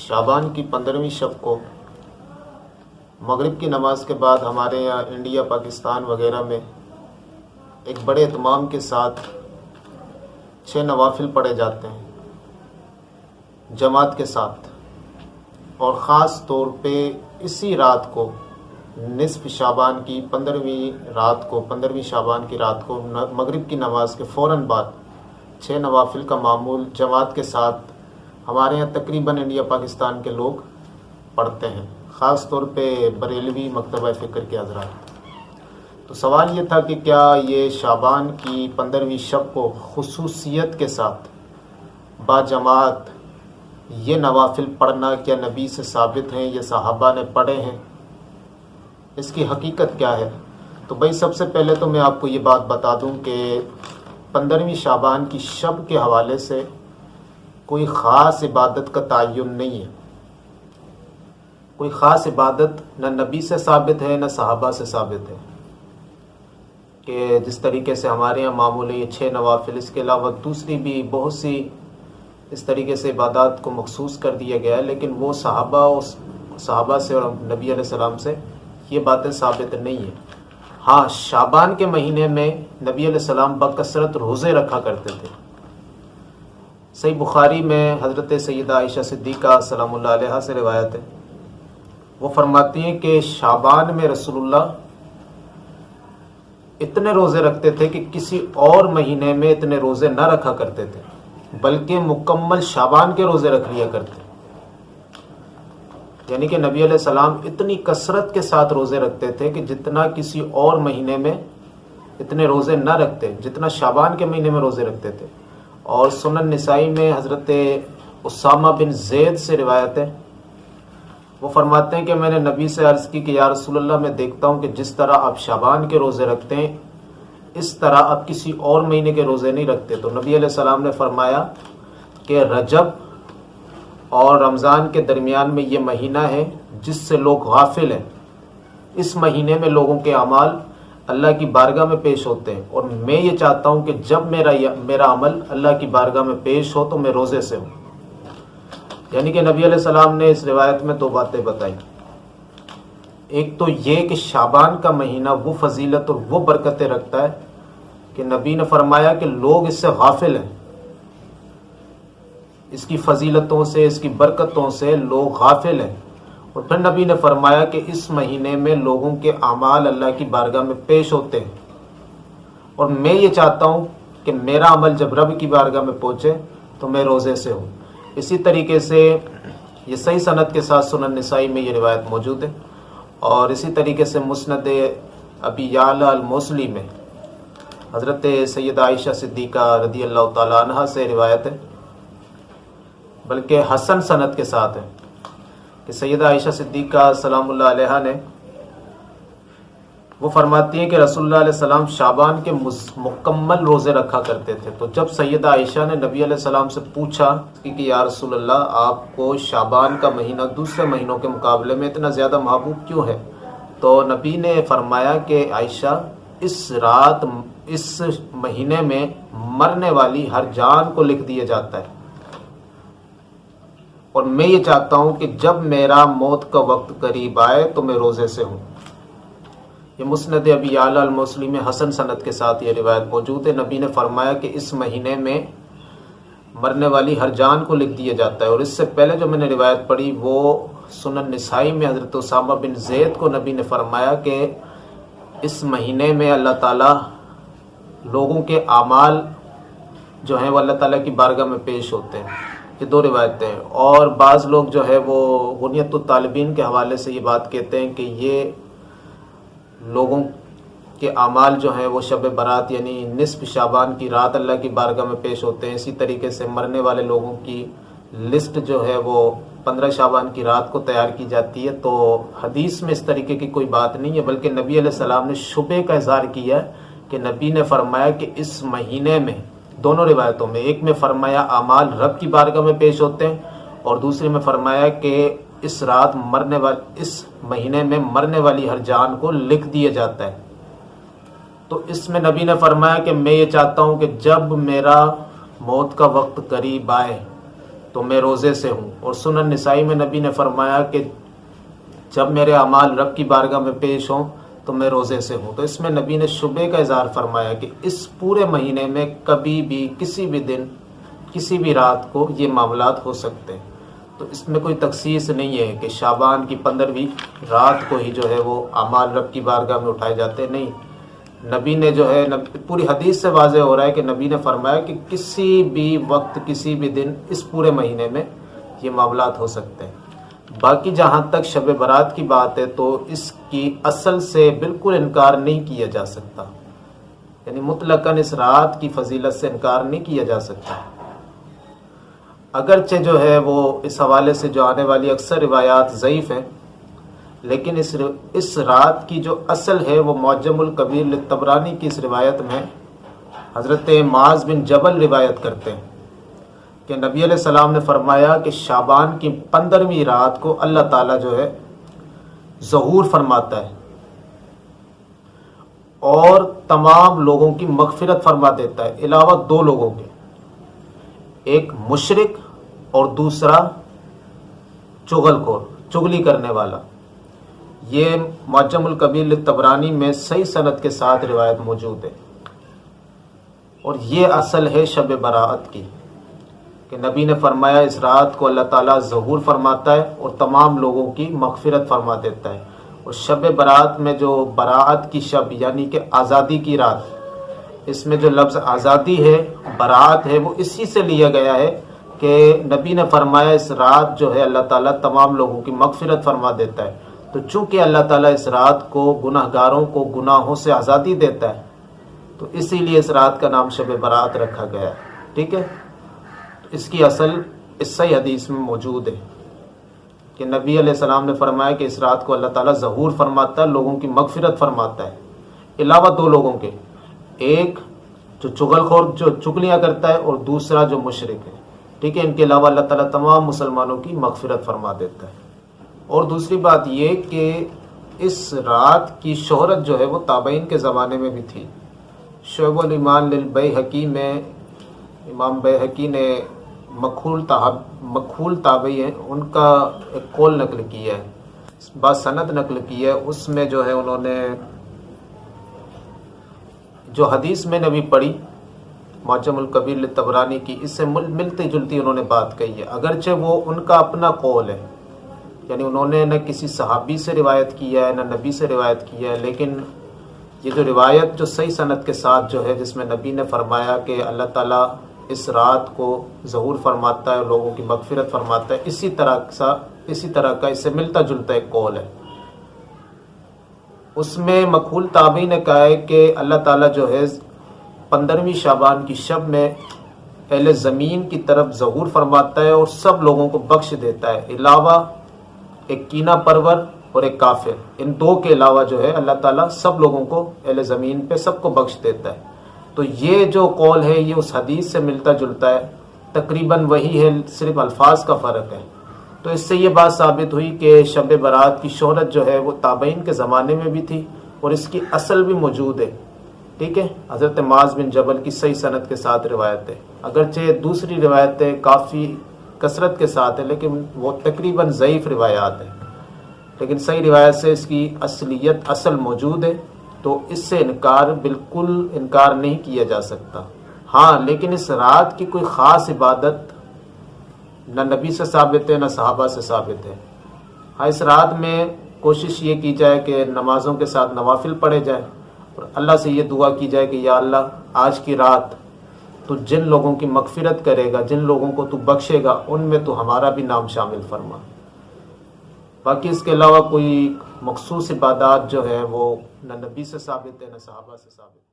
شعبان کی 15ویں شب کو مغرب کی نماز کے بعد ہمارے یہاں انڈیا، پاکستان وغیرہ میں ایک بڑے اہتمام کے ساتھ 6 نوافل پڑھے جاتے ہیں جماعت کے ساتھ، اور خاص طور پہ اسی رات کو نصف شعبان کی 15ویں شعبان کی رات کو مغرب کی نماز کے فوراً بعد 6 نوافل کا معمول جماعت کے ساتھ ہمارے یہاں تقریباً انڈیا پاکستان کے لوگ پڑھتے ہیں، خاص طور پہ بریلوی مکتبہ فکر کے حضرات۔ تو سوال یہ تھا کہ کیا یہ شعبان کی 15ویں شب کو خصوصیت کے ساتھ باجماعت یہ نوافل پڑھنا کیا نبی سے ثابت ہیں، یہ صحابہ نے پڑھے ہیں، اس کی حقیقت کیا ہے؟ تو بھائی سب سے پہلے تو میں آپ کو یہ بات بتا دوں کہ 15ویں شعبان کی شب کے حوالے سے کوئی خاص عبادت کا تعین نہیں ہے، کوئی خاص عبادت نہ نبی سے ثابت ہے نہ صحابہ سے ثابت ہے کہ جس طریقے سے ہمارے یہاں معمول ہے یہ 6 نوافل، اس کے علاوہ دوسری بھی بہت سی اس طریقے سے عبادات کو مخصوص کر دیا گیا ہے، لیکن وہ صحابہ سے اور نبی علیہ السلام سے یہ باتیں ثابت نہیں ہیں۔ ہاں، شعبان کے مہینے میں نبی علیہ السلام بکثرت روزے رکھا کرتے تھے۔ صحیح بخاری میں حضرت سیدہ عائشہ صدیقہ سلام اللہ علیہا سے روایت ہے، وہ فرماتی ہیں کہ شعبان میں رسول اللہ اتنے روزے رکھتے تھے کہ کسی اور مہینے میں اتنے روزے نہ رکھا کرتے تھے، بلکہ مکمل شعبان کے روزے رکھ لیا کرتے، یعنی کہ نبی علیہ السلام اتنی کثرت کے ساتھ روزے رکھتے تھے کہ جتنا کسی اور مہینے میں اتنے روزے نہ رکھتے جتنا شعبان کے مہینے میں روزے رکھتے تھے۔ اور سنن نسائی میں حضرت اسامہ بن زید سے روایت ہے، وہ فرماتے ہیں کہ میں نے نبی سے عرض کی کہ یا رسول اللہ، میں دیکھتا ہوں کہ جس طرح آپ شعبان کے روزے رکھتے ہیں اس طرح آپ کسی اور مہینے کے روزے نہیں رکھتے۔ تو نبی علیہ السلام نے فرمایا کہ رجب اور رمضان کے درمیان میں یہ مہینہ ہے جس سے لوگ غافل ہیں، اس مہینے میں لوگوں کے اعمال اللہ کی بارگاہ میں پیش ہوتے ہیں، اور میں یہ چاہتا ہوں کہ جب میرا عمل اللہ کی بارگاہ میں پیش ہو تو میں روزے سے ہوں۔ یعنی کہ نبی علیہ السلام نے اس روایت میں 2 باتیں بتائی، ایک تو یہ کہ شعبان کا مہینہ وہ فضیلت اور وہ برکتیں رکھتا ہے کہ نبی نے فرمایا کہ لوگ اس سے غافل ہیں، اس کی فضیلتوں سے، اس کی برکتوں سے لوگ غافل ہیں۔ اور پھر نبی نے فرمایا کہ اس مہینے میں لوگوں کے اعمال اللہ کی بارگاہ میں پیش ہوتے ہیں، اور میں یہ چاہتا ہوں کہ میرا عمل جب رب کی بارگاہ میں پہنچے تو میں روزے سے ہوں۔ اسی طریقے سے یہ صحیح سند کے ساتھ سنن نسائی میں یہ روایت موجود ہے، اور اسی طریقے سے مسند ابی یعلا الموصلی میں حضرت سیدہ عائشہ صدیقہ رضی اللہ تعالی عنہ سے روایت ہے، بلکہ حسن سند کے ساتھ ہے، کہ سیدہ عائشہ صدیقہ سلام اللہ علیہا نے وہ فرماتی ہیں کہ رسول اللہ علیہ السلام شعبان کے مکمل روزے رکھا کرتے تھے۔ تو جب سیدہ عائشہ نے نبی علیہ السلام سے پوچھا کہ یا رسول اللہ، آپ کو شعبان کا مہینہ دوسرے مہینوں کے مقابلے میں اتنا زیادہ محبوب کیوں ہے؟ تو نبی نے فرمایا کہ عائشہ، اس مہینے میں مرنے والی ہر جان کو لکھ دیا جاتا ہے، اور میں یہ چاہتا ہوں کہ جب میرا موت کا وقت قریب آئے تو میں روزے سے ہوں۔ یہ مسند ابی یعلا الموصلی میں حسن سند کے ساتھ یہ روایت موجود ہے۔ نبی نے فرمایا کہ اس مہینے میں مرنے والی ہر جان کو لکھ دیا جاتا ہے۔ اور اس سے پہلے جو میں نے روایت پڑھی وہ سنن نسائی میں حضرت اسامہ بن زید کو نبی نے فرمایا کہ اس مہینے میں اللہ تعالیٰ لوگوں کے اعمال جو ہیں وہ اللہ تعالیٰ کی بارگاہ میں پیش ہوتے ہیں۔ یہ 2 روایتیں ہیں، اور بعض لوگ جو ہے وہ غنیت الطالبین کے حوالے سے یہ بات کہتے ہیں کہ یہ لوگوں کے اعمال جو ہیں وہ شب برات یعنی نصف شعبان کی رات اللہ کی بارگاہ میں پیش ہوتے ہیں۔ اسی طریقے سے مرنے والے لوگوں کی لسٹ جو ہے وہ 15 شعبان کی رات کو تیار کی جاتی ہے۔ تو حدیث میں اس طریقے کی کوئی بات نہیں ہے، بلکہ نبی علیہ السلام نے شبے کا اظہار کیا ہے کہ نبی نے فرمایا کہ اس مہینے میں، دونوں روایتوں میں، ایک میں فرمایا اعمال رب کی بارگاہ میں پیش ہوتے ہیں، اور دوسرے میں فرمایا کہ اس مہینے میں مرنے والی ہر جان کو لکھ دیا جاتا ہے۔ تو اس میں نبی نے فرمایا کہ میں یہ چاہتا ہوں کہ جب میرا موت کا وقت قریب آئے تو میں روزے سے ہوں، اور سنن نسائی میں نبی نے فرمایا کہ جب میرے اعمال رب کی بارگاہ میں پیش ہوں تو میں روزے سے ہوں۔ تو اس میں نبی نے شبے کا اظہار فرمایا کہ اس پورے مہینے میں کبھی بھی کسی بھی دن کسی بھی رات کو یہ معاملات ہو سکتے ہیں۔ تو اس میں کوئی تخصیص نہیں ہے کہ شعبان کی 15ویں رات کو ہی جو ہے وہ اعمال رب کی بارگاہ میں اٹھائے جاتے، نہیں، نبی نے جو ہے پوری حدیث سے واضح ہو رہا ہے کہ نبی نے فرمایا کہ کسی بھی وقت کسی بھی دن اس پورے مہینے میں یہ معاملات ہو سکتے ہیں۔ باقی جہاں تک شب برات کی بات ہے تو اس کی اصل سے بالکل انکار نہیں کیا جا سکتا، یعنی مطلقاً اس رات کی فضیلت سے انکار نہیں کیا جا سکتا، اگرچہ جو ہے وہ اس حوالے سے جو آنے والی اکثر روایات ضعیف ہیں، لیکن اس رات کی جو اصل ہے وہ معجم الکبیر للطبرانی کی اس روایت میں حضرت معاذ بن جبل روایت کرتے ہیں کہ نبی علیہ السلام نے فرمایا کہ شعبان کی 15ویں رات کو اللہ تعالیٰ جو ہے ظہور فرماتا ہے اور تمام لوگوں کی مغفرت فرما دیتا ہے علاوہ 2 لوگوں کے، ایک مشرک اور دوسرا چغل خور، چغلی کرنے والا۔ یہ معجم الکبیر للطبرانی میں صحیح سند کے ساتھ روایت موجود ہے، اور یہ اصل ہے شب برات کی کہ نبی نے فرمایا اس رات کو اللہ تعالیٰ ظہور فرماتا ہے اور تمام لوگوں کی مغفرت فرما دیتا ہے۔ اور شب برات میں جو براعت کی شب یعنی کہ آزادی کی رات، اس میں جو لفظ آزادی ہے، براعت ہے، وہ اسی سے لیا گیا ہے کہ نبی نے فرمایا اس رات جو ہے اللہ تعالیٰ تمام لوگوں کی مغفرت فرما دیتا ہے۔ تو چونکہ اللہ تعالیٰ اس رات کو گناہ گاروں کو گناہوں سے آزادی دیتا ہے، تو اسی لیے اس رات کا نام شب برات رکھا گیا ہے، ٹھیک ہے۔ اس کی اصل اس صحیح حدیث میں موجود ہے کہ نبی علیہ السلام نے فرمایا کہ اس رات کو اللہ تعالیٰ ظہور فرماتا ہے، لوگوں کی مغفرت فرماتا ہے علاوہ 2 لوگوں کے، ایک جو چغل خور جو چغلیاں کرتا ہے اور دوسرا جو مشرک ہے، ٹھیک ہے۔ ان کے علاوہ اللہ تعالیٰ تمام مسلمانوں کی مغفرت فرما دیتا ہے۔ اور دوسری بات یہ کہ اس رات کی شہرت جو ہے وہ تابعین کے زمانے میں بھی تھی۔ شعب الایمان للبیہقی میں امام بیہقی نے مکحول تابعی ہیں ان کا ایک قول نقل کیا ہے، بعض سند نقل کی ہے، اس میں جو ہے انہوں نے جو حدیث میں نے بھی پڑھی معجم الکبیر للطبرانی کی، اس سے ملتی جلتی انہوں نے بات کہی ہے، اگرچہ وہ ان کا اپنا قول ہے، یعنی انہوں نے نہ کسی صحابی سے روایت کیا ہے نہ نبی سے روایت کیا ہے، لیکن یہ جو روایت جو صحیح سند کے ساتھ جو ہے جس میں نبی نے فرمایا کہ اللہ تعالیٰ اس رات کو ظہور فرماتا ہے، لوگوں کی مغفرت فرماتا ہے، اسی طرح کا اس سے ملتا جلتا ایک قول ہے۔ اس میں مکحول تابعی نے کہا ہے کہ اللہ تعالیٰ جو ہے 15ویں شعبان کی شب میں اہل زمین کی طرف ظہور فرماتا ہے اور سب لوگوں کو بخش دیتا ہے علاوہ ایک کینہ پرور اور ایک کافر، ان 2 کے علاوہ جو ہے اللہ تعالیٰ سب لوگوں کو اہل زمین پہ سب کو بخش دیتا ہے۔ تو یہ جو قول ہے یہ اس حدیث سے ملتا جلتا ہے، تقریباً وہی ہے، صرف الفاظ کا فرق ہے۔ تو اس سے یہ بات ثابت ہوئی کہ شب برات کی شہرت جو ہے وہ تابعین کے زمانے میں بھی تھی اور اس کی اصل بھی موجود ہے، ٹھیک ہے۔ حضرت معاذ بن جبل کی صحیح سند کے ساتھ روایت ہے، اگرچہ دوسری روایتیں کافی کثرت کے ساتھ ہے لیکن وہ تقریباً ضعیف روایات ہیں، لیکن صحیح روایت سے اس کی اصلیت اصل موجود ہے، تو اس سے بالکل انکار نہیں کیا جا سکتا۔ ہاں لیکن اس رات کی کوئی خاص عبادت نہ نبی سے ثابت ہے نہ صحابہ سے ثابت ہے۔ ہاں اس رات میں کوشش یہ کی جائے کہ نمازوں کے ساتھ نوافل پڑھے جائیں اور اللہ سے یہ دعا کی جائے کہ یا اللہ آج کی رات تو جن لوگوں کی مغفرت کرے گا، جن لوگوں کو تو بخشے گا، ان میں تو ہمارا بھی نام شامل فرما۔ باقی اس کے علاوہ کوئی مخصوص عبادات جو ہے وہ نہ نبی سے ثابت ہے نہ صحابہ سے ثابت ہے۔